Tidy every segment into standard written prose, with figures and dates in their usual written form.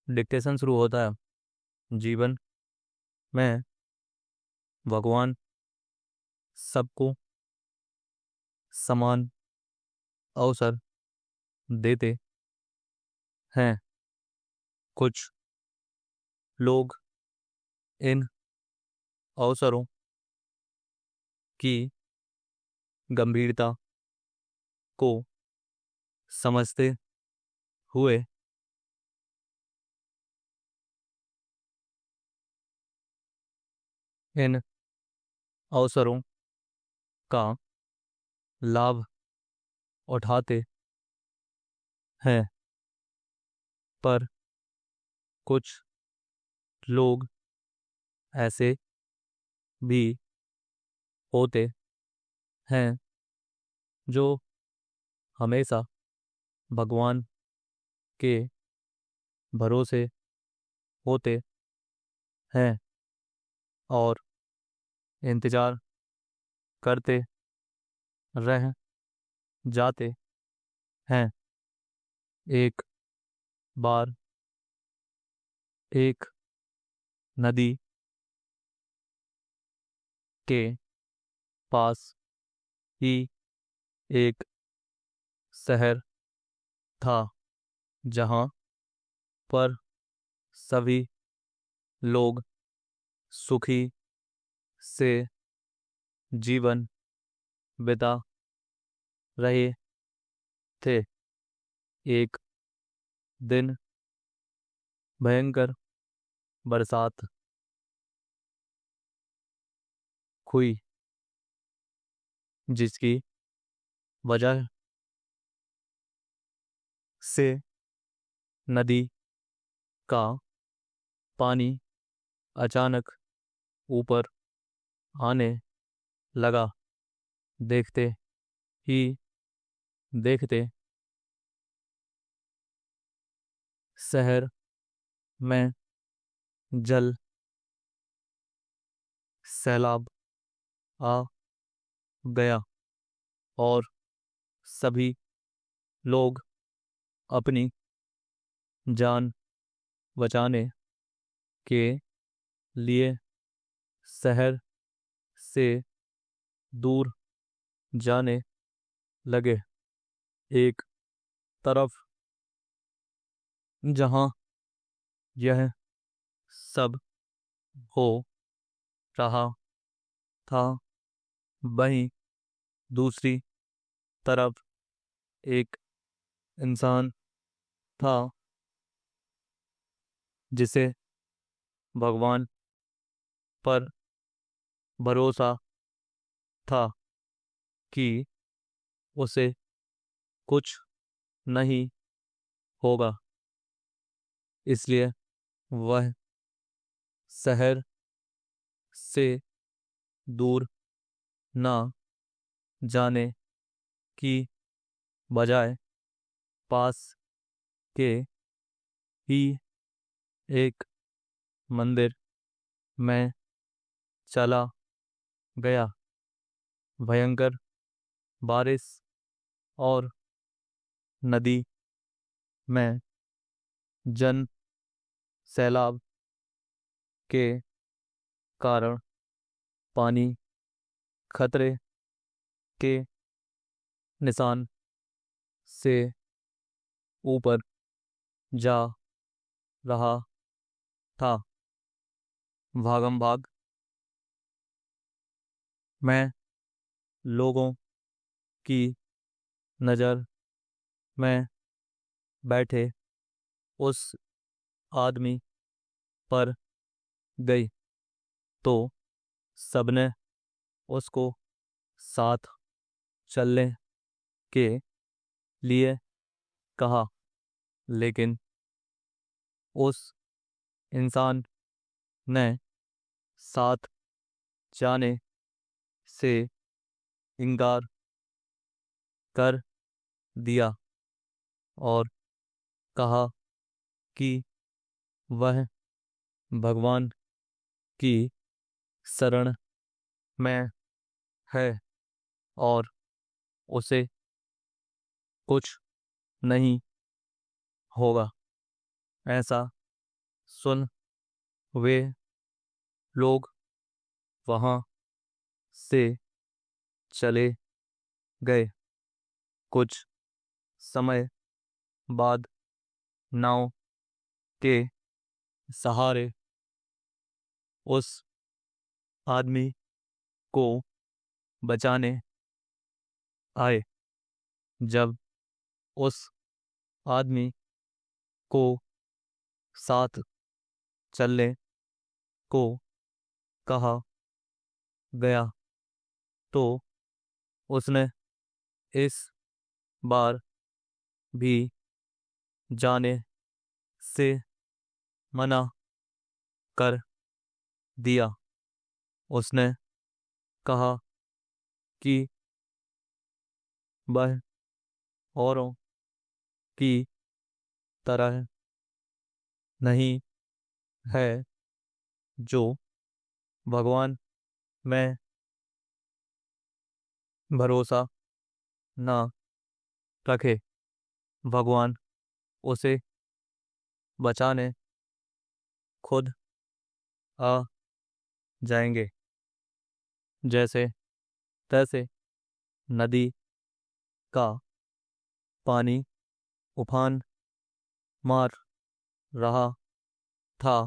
Dictation शुरू होता है। जीवन में भगवान सबको समान अवसर देते हैं। कुछ लोग इन अवसरों की गंभीरता को समझते हुए इन अवसरों का लाभ उठाते हैं। पर कुछ लोग ऐसे भी होते हैं जो हमेशा भगवान के भरोसे होते हैं और इंतजार करते रह जाते हैं। एक बार एक नदी के पास ही एक शहर था जहाँ पर सभी लोग सुखी से जीवन बिता रहे थे। एक दिन भयंकर बरसात हुई जिसकी वजह से नदी का पानी अचानक ऊपर आने लगा। देखते ही देखते शहर में जल सैलाब आ गया और सभी लोग अपनी जान बचाने के लिए शहर से दूर जाने लगे। एक तरफ जहां यह सब हो रहा था, वहीं दूसरी तरफ एक इंसान था जिसे भगवान पर भरोसा था कि उसे कुछ नहीं होगा। इसलिए वह शहर से दूर ना जाने की बजाय पास के ही एक मंदिर में चला गया। भयंकर बारिश और नदी में जन सैलाब के कारण पानी खतरे के निशान से ऊपर जा रहा था। भागम भाग में लोगों की नज़र में बैठे उस आदमी पर गई तो सबने उसको साथ चलने के लिए कहा, लेकिन उस इंसान ने साथ जाने से इनकार कर दिया और कहा कि वह भगवान की शरण में है और उसे कुछ नहीं होगा। ऐसा सुन वे लोग वहां से चले गए। कुछ समय बाद नाव के सहारे उस आदमी को बचाने आए। जब उस आदमी को साथ चलने को कहा गया तो उसने इस बार भी जाने से मना कर दिया। उसने कहा कि वह औरों की तरह नहीं है जो भगवान में भरोसा ना रखे। भगवान उसे बचाने खुद आ जाएंगे। जैसे तैसे नदी का पानी उफान मार रहा था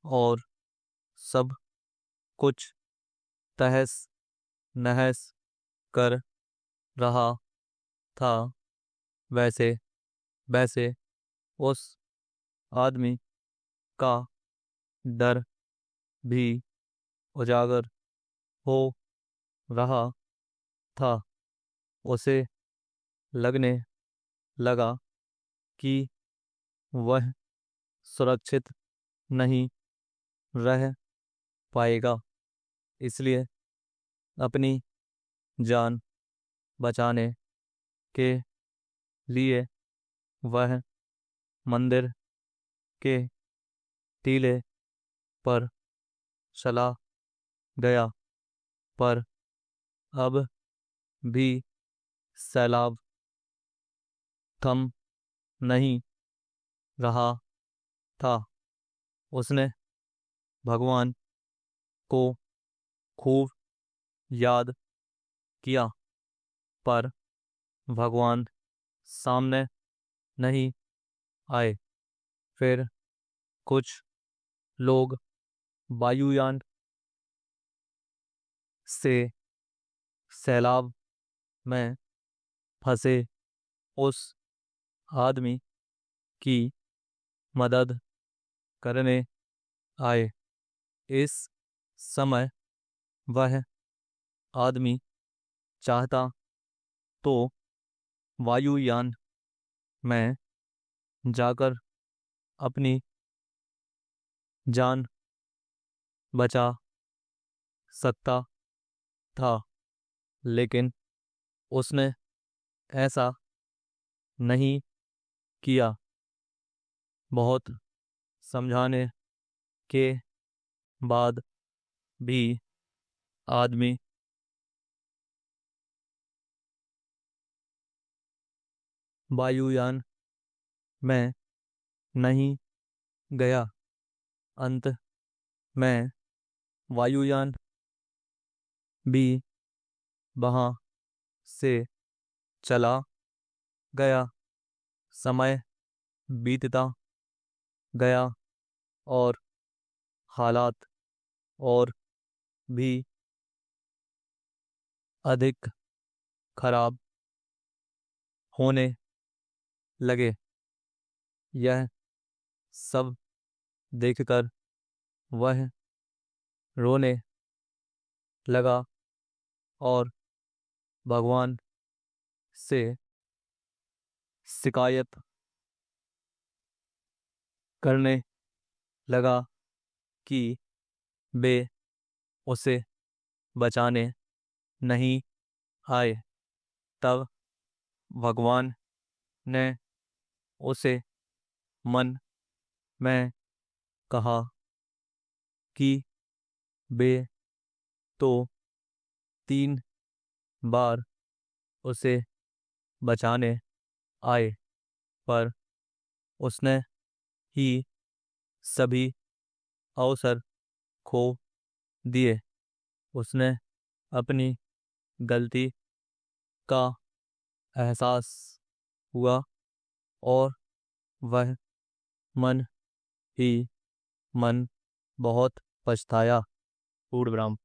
और सब कुछ तहस नहस कर रहा था, वैसे वैसे उस आदमी का डर भी उजागर हो रहा था। उसे लगने लगा कि वह सुरक्षित नहीं रह पाएगा। इसलिए अपनी जान बचाने के लिए वह मंदिर के टीले पर चला गया। पर अब भी सैलाब थम नहीं रहा था। उसने भगवान को खूब याद किया, पर भगवान सामने नहीं आए। फिर कुछ लोग वायुयान से सैलाब में फंसे उस आदमी की मदद करने आए। इस समय वह आदमी चाहता तो वायुयान में जाकर अपनी जान बचा सकता था, लेकिन उसने ऐसा नहीं किया। बहुत समझाने के बाद भी आदमी वायुयान में नहीं गया। अंत में वायुयान भी वहां से चला गया। समय बीतता गया और हालात और भी अधिक खराब होने लगे। यह सब देखकर वह रोने लगा और भगवान से शिकायत करने लगा कि वे उसे बचाने नहीं आए। तब भगवान ने उसे मन में कहा कि वे तो 3 बार उसे बचाने आए, पर उसने ही सभी अवसर खो दिए। उसने अपनी गलती का एहसास हुआ और वह मन ही मन बहुत पछताया। पूर्ण विराम।